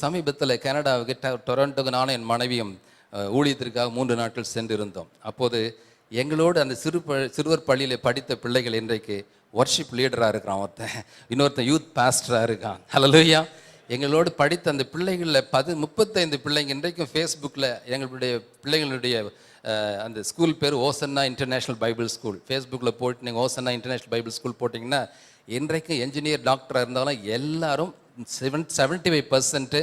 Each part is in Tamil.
சமீபத்தில் கனடாவுக்கு டொரண்டோக்கு நானும் என் மனைவியும் ஊழியத்திற்காக 3 நாட்கள் சென்றிருந்தோம். அப்போது எங்களோடு அந்த சிறுவர் பள்ளியில் படித்த பிள்ளைகள் இன்றைக்கு வர்ஷிப் லீடராக இருக்கிறான் ஒருத்தன், இன்னொருத்தன் யூத் பாஸ்டராக இருக்கான். ஹல்லேலூயா. எங்களோடு படித்த அந்த பிள்ளைகளில் 35 பிள்ளைங்க இன்றைக்கும் ஃபேஸ்புக்கில் எங்களுடைய பிள்ளைகளுடைய அந்த ஸ்கூல் பேர் ஓசன்னா இன்டர்நேஷ்னல் பைபிள் ஸ்கூல். ஃபேஸ்புக்கில் போட்டு நீங்கள் ஓசன்னா இன்டர்நேஷ்னல் பைபிள் ஸ்கூல் போட்டிங்கன்னா இன்றைக்கும் என்ஜினியர் டாக்டராக இருந்தாலும் எல்லாரும் 75%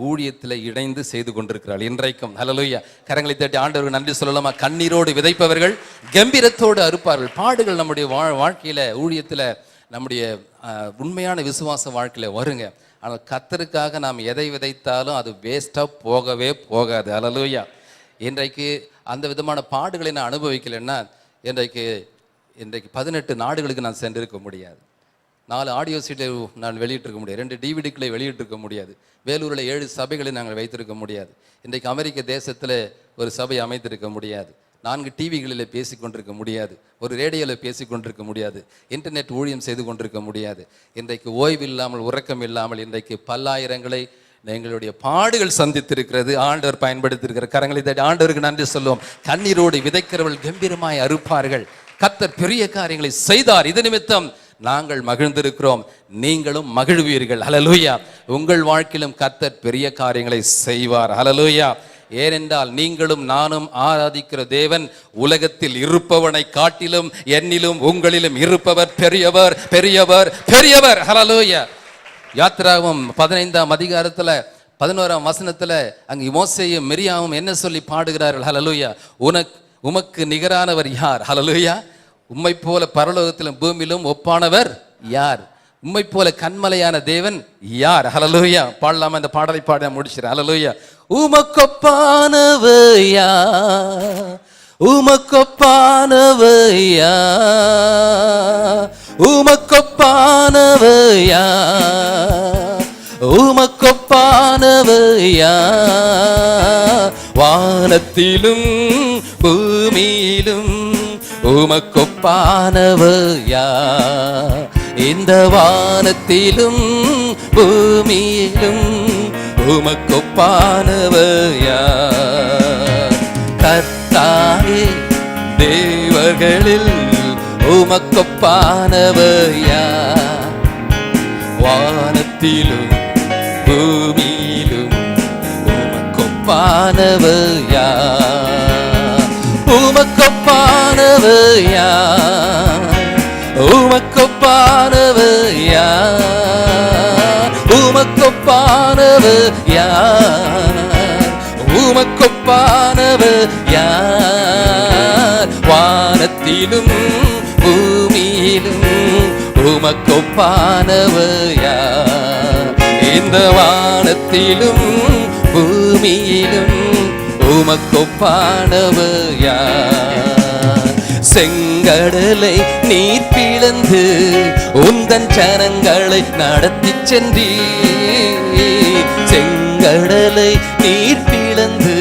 ஊழியத்தில் இணைந்து செய்து கொண்டிருக்கிறாள் இன்றைக்கும். ஹல்லேலூயா. கரங்களை தட்டி ஆண்டவருக்கு நன்றி சொல்லலாமா? கண்ணீரோடு விதைப்பவர்கள் கம்பீரத்தோடு அறுப்பார்கள். பாடுகள் நம்முடைய வாழ்க்கையில் ஊழியத்தில் நம்முடைய உண்மையான விசுவாச வாழ்க்கையில் வருங்க. ஆனால் கர்த்தருக்காக நாம் எதை விதைத்தாலும் அது வேஸ்ட்டாக போகவே போகாது. ஹல்லேலூயா. இன்றைக்கு அந்த விதமான பாடுகளை நான் அனுபவிக்கலைன்னா இன்றைக்கு 18 நாடுகளுக்கு நான் சென்றிருக்க முடியாது. 4 ஆடியோ சீட்டை நான் வெளியிட்டிருக்க முடியாது. 2 டிவிடிக்களை வெளியிட்டிருக்க முடியாது. வேலூரில் 7 சபைகளை நாங்கள் வைத்திருக்க முடியாது. இன்றைக்கு அமெரிக்க தேசத்தில் ஒரு சபை அமைத்திருக்க முடியாது. 4 டிவிகளில் பேசி கொண்டிருக்க முடியாது. ஒரு ரேடியோவில் பேசி கொண்டிருக்க முடியாது. இன்டர்நெட் ஊழியம் செய்து கொண்டிருக்க முடியாது. இன்றைக்கு ஓய்வு இல்லாமல் உறக்கம் இல்லாமல் இன்றைக்கு பல்லாயிரங்களை எங்களுடைய பாடுகள் சந்தித்திருக்கிறது. ஆண்டவர் பயன்படுத்தியிருக்கிற கரங்களை தட்டி ஆண்டவருக்கு நன்றி சொல்லுவோம். கண்ணீரோடு விதைக்கிறவர்கள் கம்பீரமாய் அறுப்பார்கள். கர்த்தர் பெரிய காரியங்களை செய்தார். இது நிமித்தம் நாங்கள் மகிழ்ந்திருக்கிறோம், நீங்களும் மகிழ்வீர்கள். ஹல்லேலூயா. உங்கள் வாழ்க்கையிலும் கர்த்தர் பெரிய காரியங்களை செய்வார். ஹல்லேலூயா. ஏனென்றால் நீங்களும் நானும் ஆராதிக்கிற தேவன் உலகத்தில் இருப்பவனை காட்டிலும் என்னிலும் உங்களிலும் இருப்பவர் பெரியவர், பெரியவர், பெரியவர். ஹல்லேலூயா. யாத்திராகமம் 15ஆம் அதிகாரத்தில் 11ஆம் வசனத்தில் அங்கு மோசேயும் மிரியாமும் என்ன சொல்லி பாடுகிறார்கள்? ஹல்லேலூயா. உமக்கு நிகரானவர் யார்? ஹல்லேலூயா. உம்மை போல பரலோகத்திலும் பூமியிலும் ஒப்பானவர் யார்? உம்மை போல கண்மலையான தேவன் யார்? ஹல்லேலூயா. பாடலாமா? இந்த பாடலை பாட முடிச்சிரு. ஹல்லேலூயா. உமக்கொப்பானவர் யார்? உமக்கொப்பானவர் யார்? உமக்கொப்பானவர் யார்? உமக்கொப்பானவர் யார்? வானத்திலும் பூமியிலும் உமக்கொப்பானவர் யார்? இந்த வானத்திலும் பூமியிலும் உமக்கொப்பானவர் யார்? கர்த்தாவே தேவர்களில் உமக்கொப்பானவர் யார்? வானத்திலும் பூமியிலும் உமக்கொப்பானவர் யார்? உமக்கொப்பானவர் யார்? உமக்கொப்பானவர் யார்? உமக்கொப்பானவர் யார்? உமக்கொப்பானவர் யார்? வானத்திலும் பூமியிலும் உமக்கொப்பானவர் யார்? இந்த வானத்திலும் பூமியிலும் உமக்கொப்பானவர் யார்? செங்கடலை நீர் பிளந்து உந்தன் ஜனங்களை நடத்தி சென்றீர். செங்கடலை நீர் பிளந்து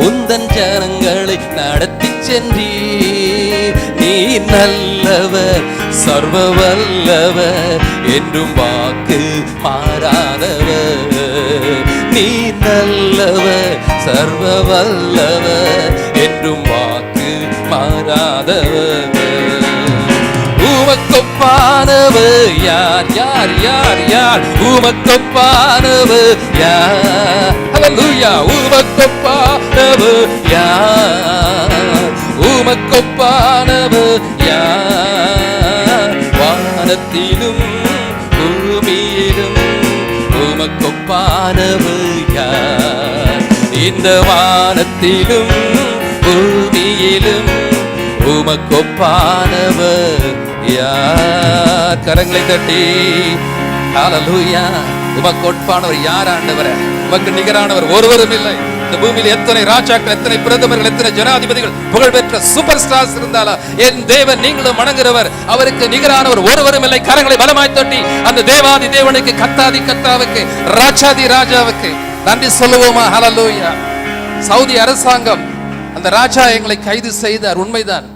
உந்தன் ஜனங்களை நடத்தி சென்றீர். நீ நல்லவர், சர்வ வல்லவர், என்றும் வாக்கு மாறாதவர். நீ நல்லவர், சர்வ வல்லவர், என்றும் வாக்கு மாறாதவர். உமக்கொப்பானவர் யார்? யார் யார் யார்? உமக்கொப்பானவர் யார்? ஹல்லேலூயா. உமக்கொப்பானவர் யார்? உமக்கொப்பானவர் யார்? வானத்திலும் பூமியிலும் உமக்கொப்பானவர் யார்? இந்த வானத்திலும் பூமியிலும் உமக்கொப்பானவர் யார்? கரங்களை தட்டி ஹல்லேலூயா. உமக்கொப்பானவர் யார் ஆண்டவரே? உமக்கு நிகரானவர் ஒருவரும் இல்லை. இந்த பூமியில் எத்தனை ராஜாக்கள், எத்தனை பிரதமர்கள், எத்தனை ஜனாதிபதிகள், புகழ்பெற்ற சூப்பர் ஸ்டார்ஸ் இருந்தாலும் என் தேவன் நீங்களும் வணங்குகிறவர், அவருக்கு நிகரானவர் ஒருவரும் இல்லை. கரங்களை பலமாய் தட்டி அந்த தேவாதி தேவனுக்கு, கத்தாதி கத்தாவுக்கு, ராஜாதி ராஜாவுக்கு நன்றி சொல்லுவோமா? ஹல்லேலூயா. சவுதி அரசாங்கம் அந்த ராஜா எங்களை கைது செய்தார், உண்மைதான்.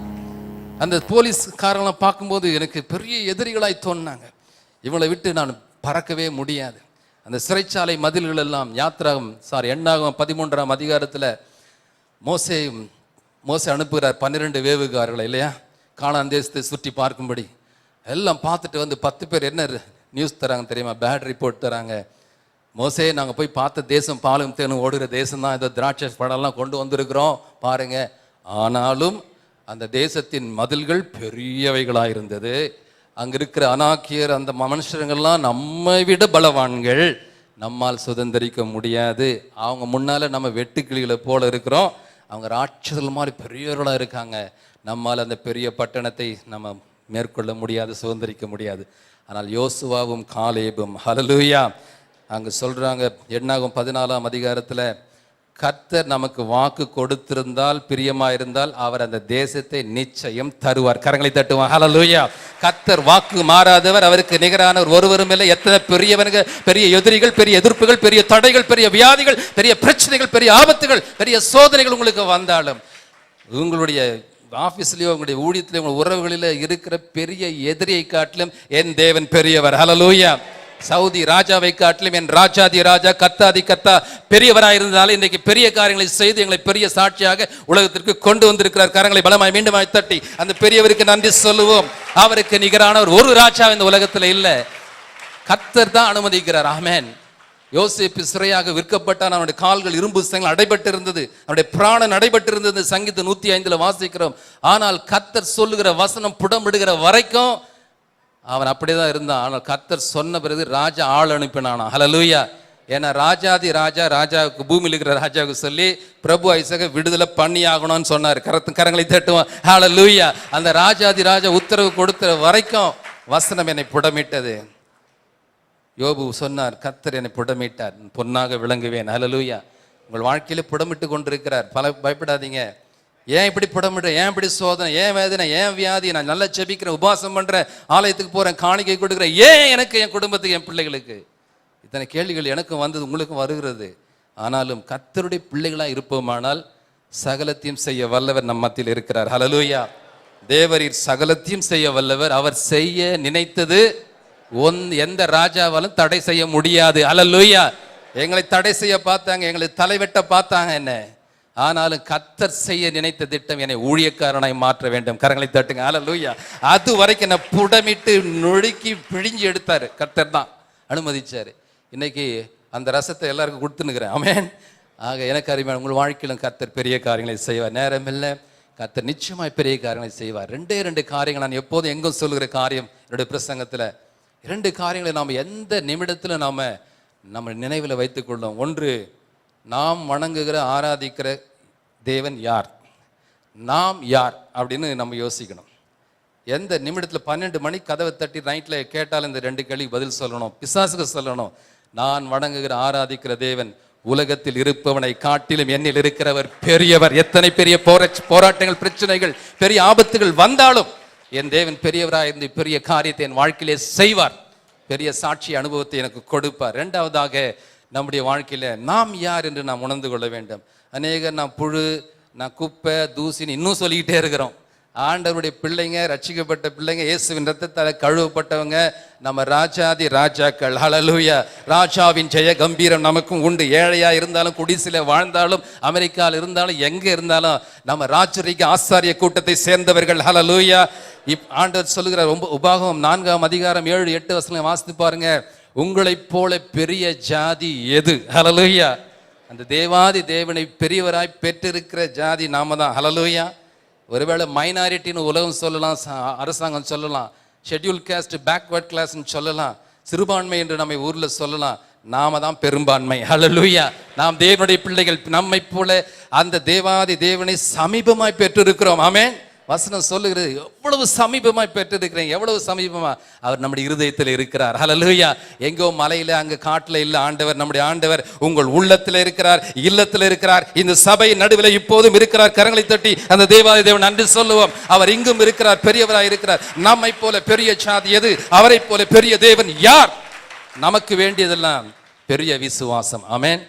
அந்த போலீஸ்காரங்களை பார்க்கும்போது எனக்கு பெரிய எதிரிகளாய் தோணினாங்க. இவங்களை விட்டு நான் பறக்கவே முடியாது. அந்த சிறைச்சாலை மதில்கள் எல்லாம் எண்ணாகமம் 13ஆம் அதிகாரத்தில் மோசே அனுப்புகிறார் 12 வேவுகாரர்களை இல்லையா, கானான் தேசத்தை சுற்றி பார்க்கும்படி. எல்லாம் பார்த்துட்டு வந்து 10 பேர் என்ன நியூஸ் தராங்க தெரியுமா, பேட் ரிப்போர்ட் தராங்க. மோசே, நாங்கள் போய் பார்த்த தேசம் பாலும் தேனும் ஓடுகிற தேசம் தான், இந்த திராட்சை பழம்லாம் கொண்டு வந்திருக்கிறோம் பாருங்க. ஆனாலும் அந்த தேசத்தின் மதில்கள் பெரியவைகளாக இருந்தது. அங்கே இருக்கிற அனாக்கியர் அந்த மனுஷங்கள்லாம் நம்மை விட பலவான்கள், நம்மால் சுதந்திரிக்க முடியாது. அவங்க முன்னால் நம்ம வெட்டுக்கிளிகளை போல இருக்கிறோம், அவங்க ராட்சசர்கள் மாதிரி பெரியவர்களாக இருக்காங்க. நம்மால் அந்த பெரிய பட்டணத்தை நம்ம மேற்கொள்ள முடியாது, சுதந்திரிக்க முடியாது. ஆனால் யோசுவாவும் காலேபும் ஹல்லேலூயா அங்கே சொல்கிறாங்க, எண்ணாகமம் 14ஆம் அதிகாரத்தில், கர்த்தர் நமக்கு வாக்கு கொடுத்திருந்தால், பிரியமாயிருந்தால் அவர் அந்த தேசத்தை நிச்சயம் தருவார். கரங்களை தட்டுவார். ஹல்லேலூயா. கர்த்தர் வாக்கு மாறாதவர், அவருக்கு நிகரானவர் ஒருவரும் இல்லை. எத்தனை பெரியவனுங்க, பெரிய எதிரிகள், பெரிய எதிர்ப்புகள், பெரிய தடைகள், பெரிய வியாதிகள், பெரிய பிரச்சனைகள், பெரிய ஆபத்துகள், பெரிய சோதனைகள் உங்களுக்கு வந்தாலும், உங்களுடைய ஆஃபீஸ்லேயோ உங்களுடைய ஊழியத்திலேயோ உங்கள் உறவுகளில் இருக்கிற பெரிய எதிரியை காட்டிலும் என் தேவன் பெரியவர். ஹல்லேலூயா. சவுதி ராஜாவை காட்டிலும் என் ராஜாதி ராஜா கர்த்தாதி கர்த்தா பெரியவராயிருந்தாலும் இன்றைக்கு பெரிய காரியங்களை செய்து எங்களை பெரிய சாட்சியாக உலகத்திற்கு கொண்டு வந்திருக்கிறார். கரங்களை பலமாய் மீண்டுமாய் தட்டி அந்த பெரியவருக்கு நன்றி சொல்லுவோம். அவருக்கு நிகரானவர் ஒரு ராஜா இந்த உலகத்தில் இல்லை, கர்த்தர் தான் அனுமதிக்கிறார். ஆமென். யோசேப்பு சிறையாக விற்கப்பட்டான், அவனுடைய கால்கள் இரும்பு சங்கில் அடைபட்டு இருந்தது, அவனுடைய பிராணன் அடைபட்டு இருந்தது. சங்கீதம் 105 வாசிக்கிறோம். ஆனால் கர்த்தர் சொல்லுகிற வசனம் புடமிடுகிற வரைக்கும் அவன் அப்படிதான் இருந்தான். ஆனால் கர்த்தர் சொன்ன பிறகு ராஜா ஆள் அனுப்பினானா. ஹல்லேலூயா. ஏன்னா ராஜாதி ராஜாவுக்கு, பூமியில் இருக்கிற ராஜாவுக்கு சொல்லி பிரபு ஐசக விடுதலை பண்ணி ஆகணும்னு சொன்னார். கரங்களை தட்டுவான். ஹல்லேலூயா. அந்த ராஜாதி ராஜா உத்தரவு கொடுத்த வரைக்கும் வசனம் என்னை புடமிட்டது. யோபு சொன்னார், கர்த்தர் என்னை புடமிட்டார், பொன்னாக விளங்குவேன். ஹல்லேலூயா. உங்கள் வாழ்க்கையில புடமிட்டு கொண்டிருக்கிறார். பயப்படாதீங்க. ஏன் இப்படி புடமிடுற, ஏன் இப்படி சோதனை, ஏன் வேதனை, ஏன் வியாதி, நான் நல்லா செபிக்கிறேன், உபாசம் பண்றேன், ஆலயத்துக்கு போறேன், காணிக்கை கொடுக்குறேன், ஏன் எனக்கு, என் குடும்பத்துக்கு, என் பிள்ளைகளுக்கு? இத்தனை கேள்விகள் எனக்கும் வந்தது, உங்களுக்கும் வருகிறது. ஆனாலும் கர்த்தருடைய பிள்ளைகளா இருப்போமானால் சகலத்தையும் செய்ய வல்லவர் நம் மத்தியில் இருக்கிறார். ஹல்லேலூயா. தேவரீர் சகலத்தையும் செய்ய வல்லவர். அவர் செய்ய நினைத்தது எந்த ராஜாவாலும் தடை செய்ய முடியாது. ஹல்லேலூயா. எங்களை தடை செய்ய பார்த்தாங்க, எங்களை தலைவெட்ட பார்த்தாங்க என்ன, ஆனாலும் கர்த்தர் செய்ய நினைத்த திட்டம் என்னை ஊழியக்காரனாய் மாற்ற வேண்டும். கரங்களை தட்டுங்க. ஹல்லேலூயா. அது வரைக்கும் என்ன புடமிட்டு நொறுக்கி பிழிஞ்சு எடுத்தாரு. கர்த்தர் தான் அனுமதிச்சாரு. இன்னைக்கு அந்த ரசத்தை எல்லாருக்கும் கொடுத்துனுக்கிறேன். ஆமென். ஆக எனக்கு அறிமையான உங்கள் வாழ்க்கையிலும் கர்த்தர் பெரிய காரியங்களை செய்வார். நேரம் இல்லை, கர்த்தர் நிச்சயமாய் பெரிய காரியங்களை செய்வார். 2 காரியங்கள் நான் எப்போதும் எங்கும் சொல்லுகிற காரியம் என்னுடைய பிரசங்கத்தில். 2 காரியங்களை நாம் எந்த நிமிடத்தில் நம்ம நினைவில் வைத்துக்கொள்ளும். ஒன்று, நாம் வணங்குகிற ஆராதிக்கிற தேவன் யார், நாம் யார் அப்படின்னு நம்ம யோசிக்கணும். எந்த நிமிடத்தில் 12 மணிக்கு கதவை தட்டி நைட்டில் கேட்டாலும் இந்த 2 கேள்விக்கு பதில் சொல்லணும். பிசாசுக்கு சொல்லணும், நான் வணங்குகிற ஆராதிக்கிற தேவன் உலகத்தில் இருப்பவனை காட்டிலும் என்னில் இருக்கிறவர் பெரியவர். எத்தனை பெரிய போராட்டங்கள், பிரச்சனைகள், பெரிய ஆபத்துகள் வந்தாலும் என் தேவன் பெரியவராக இருந்து பெரிய காரியத்தை என் வாழ்க்கையிலே செய்வார், பெரிய சாட்சி அனுபவத்தை எனக்கு கொடுப்பார். 2வதாக, நம்முடைய வாழ்க்கையில நாம் யார் என்று நாம் உணர்ந்து கொள்ள வேண்டும். அநேகர் நான் புழு, நான் குப்பை, தூசின்னு இன்னும் சொல்லிக்கிட்டே இருக்கிறோம். ஆண்டவருடைய பிள்ளைங்க, ரட்சிக்கப்பட்ட பிள்ளைங்க, இயேசுவின் ரத்தத்தால் கழுவப்பட்டவங்க, நம்ம ராஜாதி ராஜாக்கள். ஹல்லேலூயா. ராஜாவின் ஜெய கம்பீரம் நமக்கும் உண்டு. ஏழையா இருந்தாலும், குடிசில வாழ்ந்தாலும், அமெரிக்காவில் இருந்தாலும், எங்க இருந்தாலும் நம்ம ராஜரிக ஆசாரிய கூட்டத்தை சேர்ந்தவர்கள். ஹல்லேலூயா. ஆண்டவர் சொல்லுகிறார், உபாகமம் 4ஆம் அதிகாரம் 7-8 வசனங்களை வாசித்து பாருங்க. உங்களைப் போல பெரிய ஜாதி எது? ஹல்லேலூயா. அந்த தேவாதி தேவனை பெரியவராய் பெற்றிருக்கிற ஜாதி நாம தான். ஹல்லேலூயா. ஒருவேளை மைனாரிட்டின்னு உலகம் சொல்லலாம், அரசாங்கம் சொல்லலாம், ஷெட்யூல் காஸ்ட், பேக்வர்ட் கிளாஸ்ன்னு சொல்லலாம், சிறுபான்மை என்று நம்ம ஊர்ல சொல்லலாம். நாம தான் பெரும்பான்மை. ஹல்லேலூயா. நாம் தேவனுடைய பிள்ளைகள். நம்மை போல அந்த தேவாதி தேவனை சமீபமாய் பெற்றிருக்கிறோம். ஆமென். வசனம் சொல்லுகிறது, எவ்வளவு சமீபமாய் பெற்றிருக்கிறேன், எவ்வளவு சமீபமா அவர் நம்முடைய இருதயத்தில் இருக்கிறார். ஹல்லேலூயா. எங்கோ மலையில, அங்க காட்டுல இல்ல ஆண்டவர். நம்முடைய ஆண்டவர் உங்கள் உள்ளத்தில் இருக்கிறார், இல்லத்தில் இருக்கிறார், இந்த சபை நடுவில் இப்போதும் இருக்கிறார். கரங்களை தட்டி அந்த தேவாதி தேவன் நன்றி சொல்லுவோம். அவர் இங்கும் இருக்கிறார், பெரியவராய் இருக்கிறார். நம்மை போல பெரிய சாதி எது? அவரை போல பெரிய தேவன் யார்? நமக்கு வேண்டியதெல்லாம் பெரிய விசுவாசம். ஆமென்.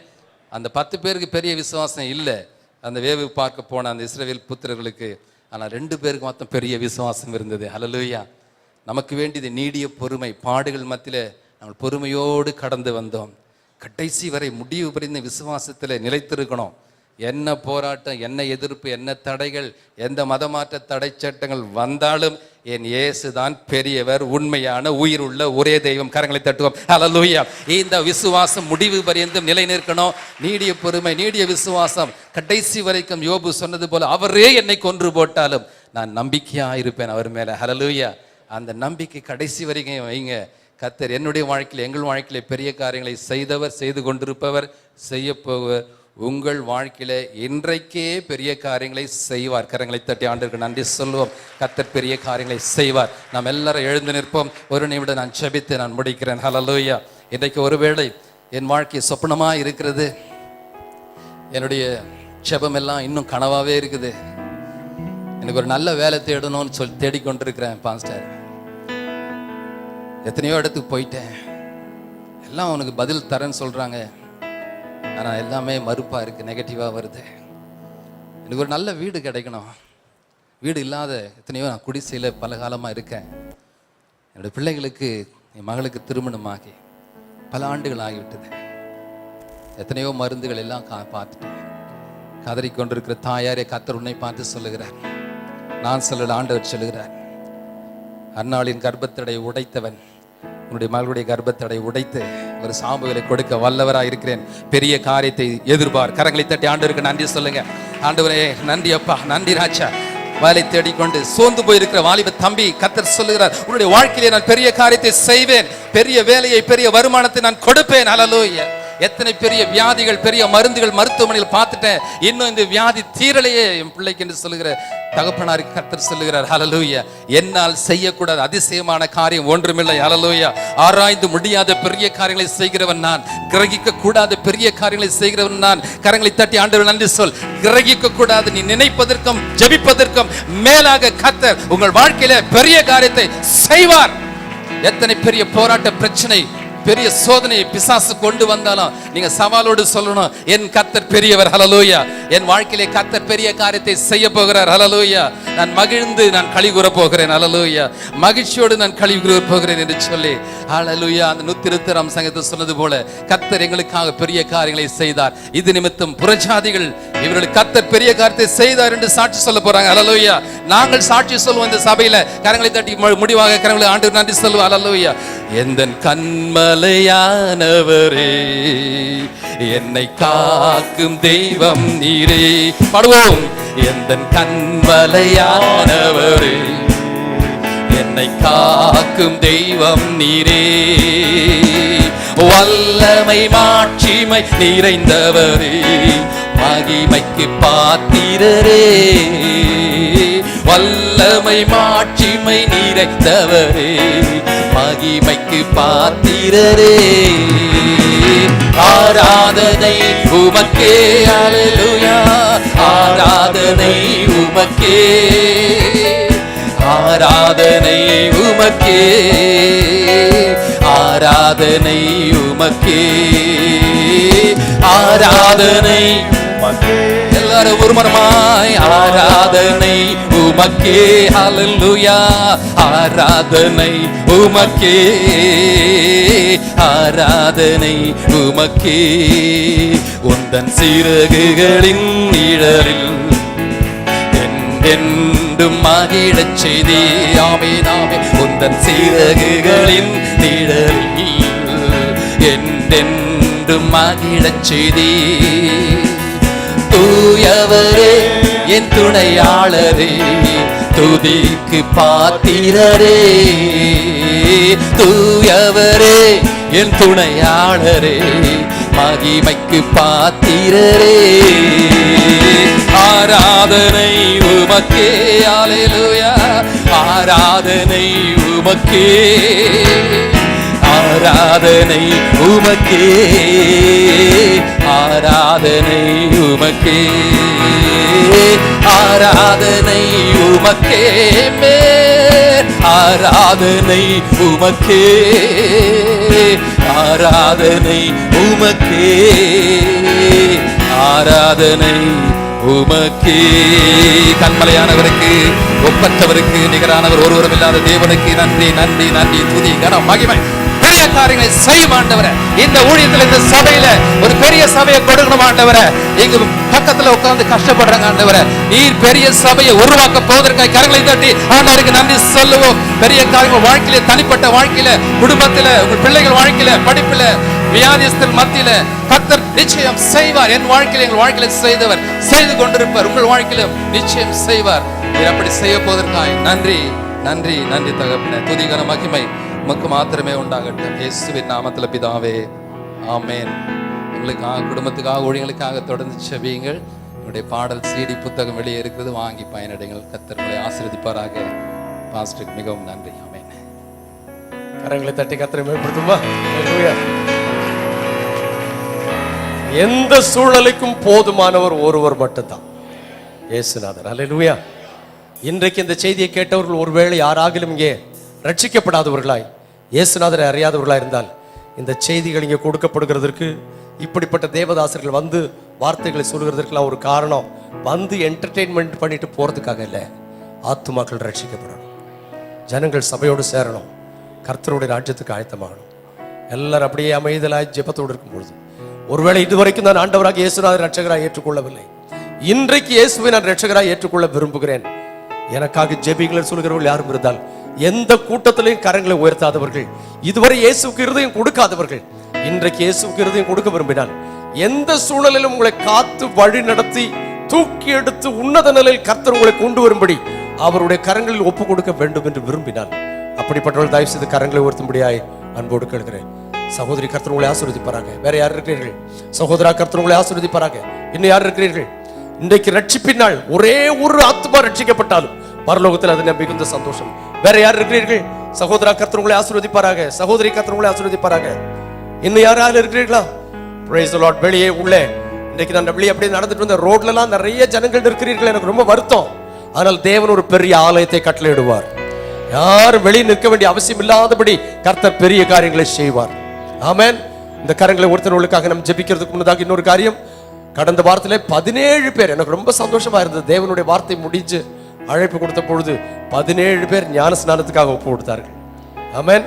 அந்த 10 பேருக்கு பெரிய விசுவாசம் இல்லை, அந்த வேவு பார்க்க போன அந்த இஸ்ரவேல் புத்திரர்களுக்கு. ஆனால் 2 பேருக்கு மாத்திரம் பெரிய விசுவாசம் இருந்தது. ஹல்லேலூயா. நமக்கு வேண்டியது நீடிய பொறுமை. பாடுகள் மத்தியில நம்ம பொறுமையோடு கடந்து வந்தோம். கடைசி வரை முடிவு புரிந்த விசுவாசத்தில் நிலைத்திருக்கணும். என்ன போராட்டம், என்ன எதிர்ப்பு, என்ன தடைகள், எந்த மதமாற்ற தடை சட்டங்கள் வந்தாலும் என் இயேசு தான் பெரியவர், உண்மையான உயிர் உள்ள ஒரே தெய்வம். கரங்களை தட்டுவோம். ஹல்லேலூயா. இந்த விசுவாசம் முடிவு பரியந்தம் நிலை நிற்கணும். நீடிய பொறுமை, நீடிய விசுவாசம் கடைசி வரைக்கும். யோபு சொன்னது போல, அவரே என்னை கொன்று போட்டாலும் நான் நம்பிக்கையா இருப்பேன் அவர் மேல. ஹல்லேலூயா. அந்த நம்பிக்கை கடைசி வரைக்கும் வைங்க. கர்த்தர் என்னுடைய வாழ்க்கையில், எங்கள் வாழ்க்கையில பெரிய காரியங்களை செய்தவர், செய்து கொண்டிருப்பவர், செய்ய போவர். உங்கள் வாழ்க்கையில இன்றைக்கே பெரிய காரியங்களை செய்வார். கரங்களை தட்டி ஆண்டவருக்கு நன்றி சொல்லுவோம். கர்த்தர் பெரிய காரியங்களை செய்வார். நாம் எல்லாரும் எழுந்து நிற்போம். ஒரு நிமிடம் நான் ஜெபித்து நான் முடிக்கிறேன். ஹல்லேலூயா. இன்றைக்கு ஒருவேளை என் வாழ்க்கை சொப்பனமா இருக்கிறது, என்னுடைய ஜெபம் எல்லாம் இன்னும் கனவாவே இருக்குது, எனக்கு ஒரு நல்ல வேலை தேடணும்னு சொல்லி தேடிக்கொண்டிருக்கிறேன் பாஸ்டர். எத்தனையோ இடத்துக்கு போயிட்டேன், எல்லாம் உனக்கு பதில் தரேன்னு சொல்றாங்க, ஆனால் எல்லாமே மறுப்பா இருக்கு, நெகட்டிவா வருது. எனக்கு ஒரு நல்ல வீடு கிடைக்கணும், வீடு இல்லாத எத்தனையோ நான் குடிசையில் பல காலமாக இருக்கேன். என்னுடைய பிள்ளைங்களுக்கு, என் மகளுக்கு திருமணமாகி பல ஆண்டுகள் ஆகிவிட்டது. எத்தனையோ மருந்துகள் எல்லாம் பார்த்துட்டேன். கதறிக்கொண்டிருக்கிற தாயாரே, கர்த்தர் உன்னை பார்த்து சொல்லுகிறார், நான் சொல்லல, ஆண்டவர் சொல்லுகிறார். அன்னாளின் கர்ப்பத்தடை உடைத்தவன் உன்னுடைய மகளுடைய கர்ப்பத்தடை உடைத்து ஒரு சாம்புகளை கொடுக்க வல்லவராக இருக்கிறேன். பெரிய காரியத்தை எதிர்பார். கரங்களை தட்டி ஆண்டவருக்கு நன்றி சொல்லுங்க. ஆண்டவரே நன்றி அப்பா, நன்றி ராஜா. வேலை தேடிக்கொண்டு சோர்ந்து போயிருக்கிற வாலிப தம்பி, கர்த்தர் சொல்லுகிறார், உன்னுடைய வாழ்க்கையிலே நான் பெரிய காரியத்தை செய்வேன், பெரிய வேலையை, பெரிய வருமானத்தை நான் கொடுப்பேன். ஹல்லேலூயா. எத்தனை பெரிய வியாதிகள், பெரிய மருந்துகள் மருத்துவமனையில் பார்த்துட்டேன், இன்னும் இந்த வியாதி தீரலையே என் பிள்ளைக்கு என்று சொல்லுகிற தகப்பனாருக்கு கர்த்தர் சொல்லுகிறார், ஹல்லேலூயா, என்னால் செய்யக்கூடாத அதிசயமான காரியம் ஒன்றுமில்லை. ஹல்லேலூயா. ஆராய்ந்து முடியாத பெரிய காரியங்களை செய்கிறவன் நான், கிரகிக்க கூடாத பெரிய காரியங்களை செய்கிறவன் நான். கரங்களை தட்டி ஆண்டவர் நன்றி சொல். கிரகிக்க கூடாது, நீ நினைப்பதற்கும் ஜெபிப்பதற்கும் மேலாக கர்த்தர் உங்கள் வாழ்க்கையில பெரிய காரியத்தை செய்வார். எத்தனை பெரிய போராட்ட பிரச்சனை, பெரிய சோதனையை பிசாசு கொண்டு வந்தாலும் நீங்க சவாலோடு சொல்லணும், என் கர்த்தர் பெரியவர். ஹல்லேலூயா. என் வாழ்க்கையிலே கர்த்தர் பெரிய காரியத்தை செய்ய போகிறார். ஹல்லேலூயா. நான் மகிழ்ந்து நான் களி கூற போகிறேன். ஹல்லேலூயா. மகிழ்ச்சியோடு நான் களி கூற போகிறேன் என்று சொல்லி, ஹல்லேலூயா. அந்த 102ஆம் சங்கீதத்தில் சொன்னது போல கர்த்தர் எங்களுக்காக பெரிய காரியங்களை செய்தார். இது நிமித்தம் புறஜாதிகள் இவர்களுக்கு கர்த்தர் பெரிய காரியத்தை செய்தார் என்று சாட்சி சொல்ல போறாங்க. ஹல்லேலூயா. நாங்கள் சாட்சி சொல்லுவோம் இந்த சபையில. கரங்களை தட்டி முடிவாக கரங்களை ஆண்டவர் நன்றி சொல்லுவோம். ஹல்லேலூயா. எந்தன் கண்மலையானவரே, என்னை காக்கும் தெய்வம் நீரே. பாடுவோம். எந்தன் கண்மலையானவரே, என்னை காக்கும் தெய்வம் நீரே. வல்லமை மாட்சிமை நிறைந்தவரே, மகிமைக்கு பாத்திரரே. வல்லமை மாட்சிமை நிறைந்தவரே, மகிமைக்கு பாத்திரரே. ஆராதனை உமக்கே. ஹல்லேலூயா. ஆராதனை உமக்கே, ஆராதனை உமக்கே, ஆராதனை உமக்கே, ஆராதனை உமக்கே. எல்லாரும் ஒருமனமாய் ஆராதனை உமக்கே. ஹல்லேலூயா. ஆராதனை உமக்கே, ஆராதனை உமக்கே. உந்தன் சிறகுகளின் நிழலில் என்றென்றும் மகிழச் செய்தே. ஆமென் ஆமென். உந்தன் சிறகுகளின் நிழலில் என்றென்றும் மகிழச் செய்தே. தூயவரே என் துணையாளரே, துதிக்கு பாத்திரரே. தூயவரே என் துணையாளரே, மகிமைக்கு பாத்திரரே. ஆராதனை உமக்கே. ஹல்லேலூயா. ஆராதனை உமக்கே, ஆராதனை உமக்கே, ஆராதனை உமக்கே, ஆராதனை உமக்கே. ஆராதனை உமக்கே, ஆராதனை உமக்கே, ஆராதனை உமக்கே. கண்மலையானவருக்கு, ஒப்பற்றவருக்கு, நிகரானவர் ஒருவரும் இல்லாத தேவனுக்கு நன்றி நன்றி நன்றி. துதி கனம் மகிமை. பெரிய காரியங்களை செய்யும் ஆண்டவரே. இந்த ஊழியத்துல, இந்த சபையில ஒரு பெரிய சபையை கொடுக்கணும் ஆண்டவரே. எங்க பக்கத்துல உட்கார்ந்து கஷ்டப்படுறாங்க ஆண்டவரே. நீர் பெரிய சபையை உருவாக்க போவதற்காக கரங்களை தட்டி ஆண்டவருக்கு நன்றி சொல்லுவோம். பெரிய காரியங்கள் வாழ்க்கையில, தனிப்பட்ட வாழ்க்கையில, குடும்பத்துல, உங்கள் பிள்ளைகள் வாழ்க்கையில, படிப்புல, வியாதிஸ்தர் மத்தியில கர்த்தர் நிச்சயம் செய்வார். என் வாழ்க்கையில, எங்கள் வாழ்க்கையில செய்தவர் செய்து கொண்டிருப்பார். உங்கள் வாழ்க்கையில நிச்சயம் செய்வார். நீர் அப்படி செய்ய போவதற்காக நன்றி, நன்றி, நன்றி தகப்பனே. துதி கன மகிமை உமக்கு மாத்திரமே உண்டாகட்டும். இயேசுவின் நாமத்துல பிதாவே, ஆமென். உங்களுக்காக, குடும்பத்துக்காக, ஊழியர்களுக்காக தொடர்ந்து செபியுங்கள். உங்களுடைய பாடல் CD புத்தகம் வெளியே இருக்கிறது, வாங்கி பயனடைங்கள். கர்த்தர் உங்களை ஆசீர்வதிப்பாராக. பாஸ்டருக்கு மிகவும் நன்றி. ஆமென். கரங்களை தட்டி கர்த்தரை மேம்படுத்துமா. எந்த சூழ்நிலைக்கும் போதுமானவர் ஒருவர் மட்டும்தான், இயேசுநாதர். அல்லேலூயா. இன்றைக்கு இந்த செய்தியை கேட்டவர்கள் ஒருவேளை யாராகிலும் இங்கே ரட்சிக்கப்படாதவர்களாய், இயேசுநாதரை அறியாதவர்களாய் இருந்தால், இந்த செய்திகள் இங்கே கொடுக்கப்படுகிறதற்கு, இப்படிப்பட்ட தேவதாசர்கள் வந்து வார்த்தைகளை சொல்கிறதற்கெல்லாம் ஒரு காரணம், வந்து என்டர்டெயின்மெண்ட் பண்ணிட்டு போறதுக்காக இல்லை. ஆத்துமாக்கள் ரட்சிக்கப்படணும், ஜனங்கள் சபையோடு சேரணும், கர்த்தருடைய ராஜ்யத்துக்கு ஆயத்தமாகணும். எல்லாரும் அப்படியே அமைதலாய் ஜெபத்தோடு இருக்கும் பொழுது, ஒருவேளை இதுவரைக்கும் நான் ஆண்டவராக இயேசுநாதர் ரட்சகராக ஏற்றுக்கொள்ளவில்லை, இன்றைக்கு இயேசுவை நான் ரட்சகராக ஏற்றுக்கொள்ள விரும்புகிறேன், எனக்காக ஜெபிங்கள் சொல்கிறவர்கள் யாரும் இருந்தால், எந்த கூட்டத்திலையும் கரங்களை உயர்த்தாதவர்கள், இதுவரை இயேசுக்கு இருதயம் கொடுக்காதவர்கள், இன்றைக்கு இயேசுக்கு இருதயம் கொடுக்க விரும்பினால், எந்த சூழலிலும் உங்களை காத்து வழி நடத்தி தூக்கி எடுத்து உன்னத நிலையில் கர்த்தர் உங்களை கொண்டு வரும்படி அவருடைய கரங்களில் ஒப்பு கொடுக்க வேண்டும் என்று விரும்பினால், அப்படிப்பட்டவர்கள் தயவு செய்து கரங்களை உயர்த்தும்படியாய் அன்போடு கேட்கிறேன். சகோதரி, கர்த்தர் உங்களை ஆசீர்வதிப்பாராக. வேற யார் இருக்கிறீர்கள்? சகோதரா, கர்த்தர் உங்களை ஆசீர்வதிப்பாராக. இன்னும் யார் இருக்கிறீர்கள்? இன்றைக்கு ரட்சிப்பினால் ஒரே ஒரு ஆத்மா ரட்சிக்கப்பட்டாலும் பரலோகத்தில் அது மிகுந்த சந்தோஷம். வேற யார் இருக்கிறீர்கள்? சகோதரா, கர்த்தர் உங்களை ஆசீர்வதிப்பாராக. சகோதரி, கர்த்தர் உங்களை ஆசீர்வதிப்பாராக. இன்னும் யாராவது இருக்கிறீர்களா? Praise the Lord. வெளியே உள்ளே இன்னைக்கு நான் வெளியே அப்படியே நடந்துட்டு வந்த ரோட்லலாம் நிறைய ஜனங்கள் இருக்கிறீர்கள், எனக்கு ரொம்ப வருத்தம். ஆனால் தேவன் ஒரு பெரிய ஆலயத்தை கட்டளையிடுவார். யாரும் வெளியே நிற்க வேண்டிய அவசியம் இல்லாதபடி கர்த்தர் பெரிய காரியங்களை செய்வார். ஆமென். இந்த கரங்களை ஒருத்தர்களுக்காக நம்ம ஜெபிக்கிறதுக்கு முன்னதாக இன்னொரு காரியம், கடந்த வாரத்திலே 17 பேர், எனக்கு ரொம்ப சந்தோஷமா இருந்தது. தேவனுடைய வார்த்தை முடிஞ்சு அழைப்பு கொடுத்த பொழுது 17 பேர் ஞான ஸ்நானத்துக்காக ஒப்பு கொடுத்தார்கள். ஆமென்.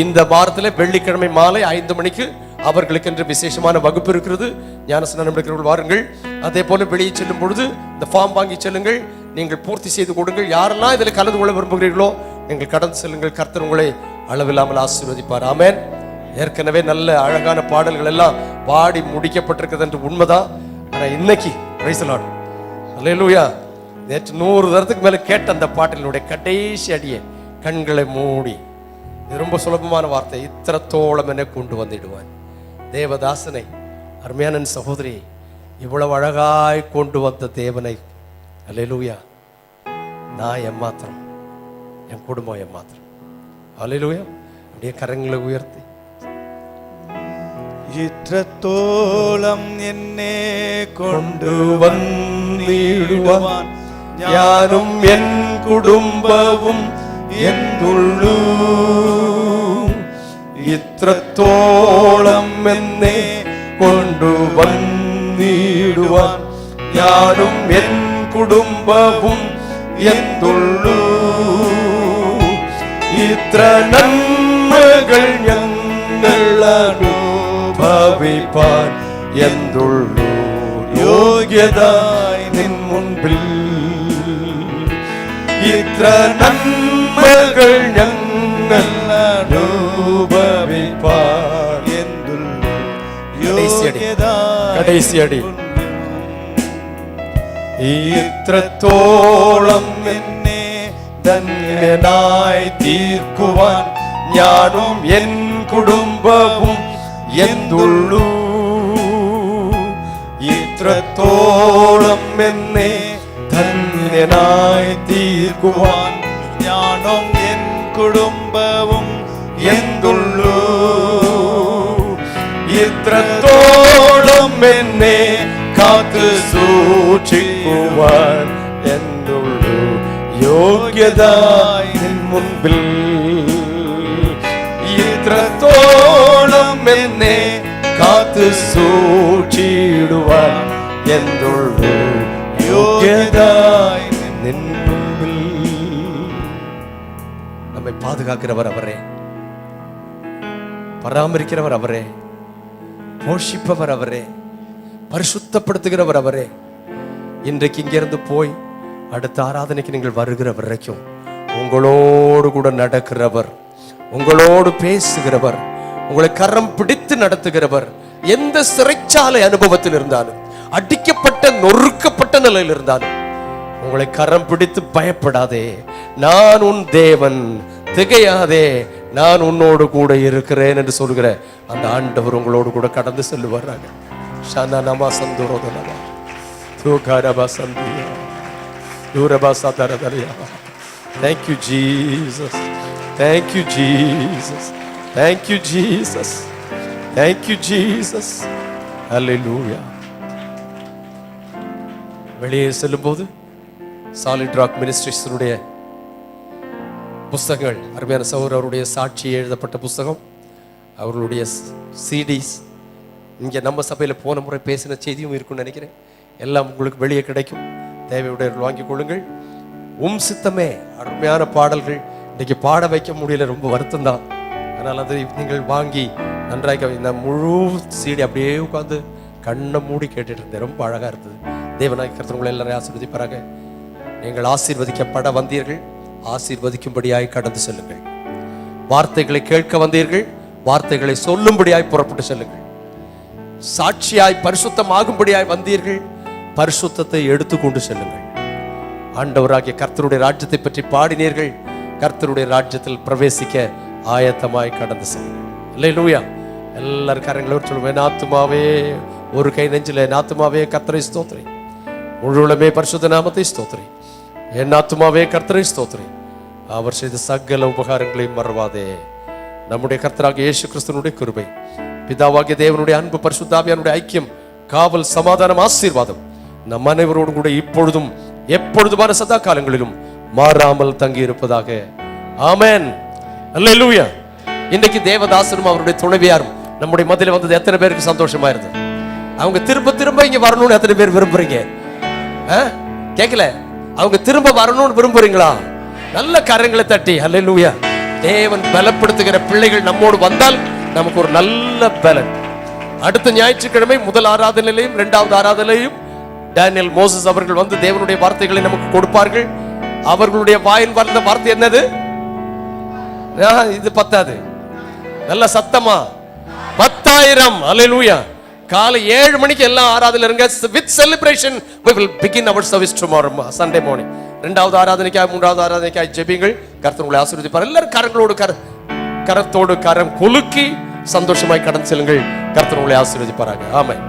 இந்த வாரத்திலே வெள்ளிக்கிழமை மாலை 5 மணிக்கு அவர்களுக்கு என்று விசேஷமான வகுப்பு இருக்கிறது. ஞான ஸ்நானம் எடுக்கிறவர்கள் வாருங்கள். அதே போல வெளியே செல்லும் பொழுது இந்த ஃபார்ம் வாங்கி செல்லுங்கள், நீங்கள் பூர்த்தி செய்து கொடுங்கள். யாரெல்லாம் இதில் கலந்து கொள்ள விரும்புகிறீர்களோ நீங்கள் கடந்து செல்லுங்கள். கர்த்தர் உங்களை அளவில்லாமல் ஆசீர்வதிப்பார். ஆமென். ஏற்கனவே நல்ல அழகான பாடல்கள் எல்லாம் பாடி முடிக்கப்பட்டிருக்கிறது என்று உண்மைதான். ஆனா இன்னைக்கு பிரைஸ் தி லார்ட், அல்லேலூயா, நேற்று 100 தரத்துக்கு மேல கேட்ட அந்த பாட்டினுடைய கடைசி அடியை கண்களை மூடி, இது ரொம்ப சுலபமான வார்த்தை, இத்திரத்தோளம் என கொண்டு வந்துடுவான். தேவதாசனை, அருமையான சகோதரி, இவ்வளவு அழகாய் கொண்டு வந்த தேவனை, அல்லேலூயா, நான் எம்மாத்திரம், என் குடும்பம் எம்மாத்திரம். அல்லேலூயா. அப்படியே கரங்களை உயர்த்தி, இற்றத்தோளம் என்னே கொண்டு வந்திடுவான், ஞானும் என் குடும்பமும் என் துள்ளு. இற்றத்தோளம் என்னே கொண்டு வந்திடுவான், ஞானும் என் குடும்பமும் என் துள்ளு. இത്ര நன்மைகள் ഞങ്ങൾ അനുഭവിപ്പാൻ എന്തുള്ളൂ യോഗ്യത നിൻ മുൻപിൽ. ഇത്ര നന്മകൾ ഞങ്ങൾ അനുഭവിപ്പാൻ എന്തുള്ളൂ യോഗ്യത. കടൈസിയടി. ഇത്രത്തോളം എന്നെ ധന്യനായി തീർക്കുവാൻ ഞാനും എൻ കുടുംബവും എന്തുള്ളൂ. ഇത്രത്തോളം എന്നെ ധന്യനായി തീർക്കുവാൻ ഞാനും എൻ കുടുംബവും എന്തുള്ളൂ. ഇത്രത്തോളം എന്നെ കാത്തു സൂക്ഷിക്കുവാൻ എന്തുള്ളൂ യോഗ്യത നിൻ മുൻപിൽ. ഇത്രത്തോളം എന്നെ കാത്തു സൂക്ഷിടുവാൻ എന്തുള്ളൂ യോഗ്യത നിൻ മുൻപിൽ. நம்மை பாதுகாக்கிறவர் அவரே. பராமரிக்கிறவர் அவரே, போஷிப்பவர் அவரே, பரிசுத்தப்படுத்துகிறவர் அவரே. இன்றைக்கு இங்கிருந்து போய் அடுத்த ஆராதனைக்கு நீங்கள் வருகிற வரைக்கும் உங்களோடு கூட நடக்கிறவர், உங்களோடு பேசுகிறவர், உங்களை கரம் பிடித்து நடத்துகிறவர். எந்த சிறைச்சாலை அனுபவத்தில் இருந்தாலும், அடிக்கப்பட்ட நொறுக்கப்பட்ட நிலையில் இருந்தாலும் உங்களை கரம் பிடித்து பயப்படாதே, நான் உன் தேவன், திகையாதே, நான் உன்னோடு கூட இருக்கிறேன் என்று சொல்கிற அந்த ஆண்டவர் உங்களோடு கூட கடந்து செல்லுவாராங்க. ஷானமா சந்தோரதனமா தூகாரபா Sandhya தூரபா சாதரதரியா. Thank you Jesus, thank you Jesus, thank you Jesus, thank you Jesus. Hallelujah. வெளியே செல்லும்போது சாலிட் ராக் மினிஸ்ட்ரிஸுடைய புஸ்தகங்கள், அருமையான சகோதரர் அவருடைய சாட்சி எழுதப்பட்ட புஸ்தகம், அவர்களுடைய சிடிஸ், இங்கே நம்ம சபையில் போன முறை பேசின செய்தியும் இருக்குன்னு நினைக்கிறேன். எல்லாம் உங்களுக்கு வெளியே கிடைக்கும். தேவையுடையவர்கள் வாங்கிக் கொள்ளுங்கள். சித்தமே அருமையான பாடல்கள் இன்னைக்கு பாட வைக்க முடியல, ரொம்ப வருத்தம் தான். அதனால் அதை நீங்கள் வாங்கி நன்றாக நான் முழு சீடி அப்படியே உட்காந்து கண்ணை மூடி கேட்டுட்டு இருந்தேன். ரொம்ப அழகாக இருந்தது. தேவனாய் கர்த்தர் உங்களை எல்லாரையும் ஆசீர்வதிப்பாராக. நீங்கள் ஆசீர்வதிக்கப்பட வந்தீர்கள், ஆசீர்வதிக்கும்படியாய் கடந்து செல்லுங்கள். வார்த்தைகளை கேட்க வந்தீர்கள், வார்த்தைகளை சொல்லும்படியாய் புறப்பட்டு செல்லுங்கள். சாட்சியாய் பரிசுத்தமாகும்படியாய் வந்தீர்கள், பரிசுத்தத்தை எடுத்துக்கொண்டு செல்லுங்கள். ஆண்டவராகிய கர்த்தருடைய ராஜ்யத்தை பற்றி பாடினீர்கள், கர்த்தருடைய ராஜ்யத்தில் பிரவேசிக்க ஆயத்தமாய் கடந்து செல்லுங்கள். அல்லேலூயா. எல்லாரும் கரங்களோடு சொல்லுவேன், நாத்துமாவே, ஒரு கை நெஞ்சில நாத்துமாவே கர்த்தரை ஸ்தோத்திரி, முழுவதுமே பரிசுத்த நாமத்தை ஸ்தோத்திரி. என் ஆத்துமாவே கர்த்தரை ஸ்தோத்திரி, அவர் செய்த சகல உபகாரங்களையும் மறவாதே. நம்முடைய கர்த்தராகிய இயேசு கிறிஸ்துவினுடைய கிருபை, பிதாவாகிய தேவனுடைய அன்பு, பரிசுத்தாவியானுடைய ஐக்கியம், காவல், சமாதானம், ஆசீர்வாதம் நம் அனைவரோடும் கூட இப்பொழுதும் எப்பொழுதுமான சதா காலங்களிலும் மாறாமல் தங்கி இருப்பதாக. ஆமென். அல்லேலூயா. இன்னைக்கு தேவதாசனும் அவருடைய துணைவியாரும் நம்முடைய மத்தியில வந்தது எத்தனை பேருக்கு சந்தோஷமா இருந்தது? அவங்க திரும்ப திரும்ப இங்க வரணும்னு எத்தனை பேர் விரும்புறீங்க? கேட்கல, அவங்க திரும்ப வரணும்னு விரும்புறீங்களா? நல்ல கரங்களை தட்டி அல்லேலூயா. தேவன் பலப்படுத்துகிற பிள்ளைகள் நம்மோடு வந்தால் நமக்கு ஒரு நல்ல பலன். அடுத்த ஞாயிற்றுக்கிழமை முதல் ஆராதனையிலையும் இரண்டாவது ஆராதனையிலையும் டேனியல் மோசஸ் அவர்கள் வந்து தேவனுடைய வார்த்தைகளை நமக்கு கொடுப்பார்கள். அவர்களுடைய வாயில் வந்த வார்த்தை என்னது? இது பத்தாது, நல்ல சத்தமா 10,000. அல்லேலூயா. காலை 7 மணிக்கு எல்லாம் ஆராதனையில இருங்க. with celebration we will begin our service tomorrow Sunday morning. இரண்டாவது ஆராதனைக்காக மூன்றாவது ஆராதனைக்காக ஜெபிங்கள். கர்த்தர் உங்களை ஆசீர்வதிப்பார். எல்லாரும் கரங்களோடு கரத்தோடு கரம் குலுக்கி சந்தோஷமாய் கடந்து செல்லுங்கள். கர்த்தர் உங்களை ஆசீர்வதிப்பாராக. ஆமென்.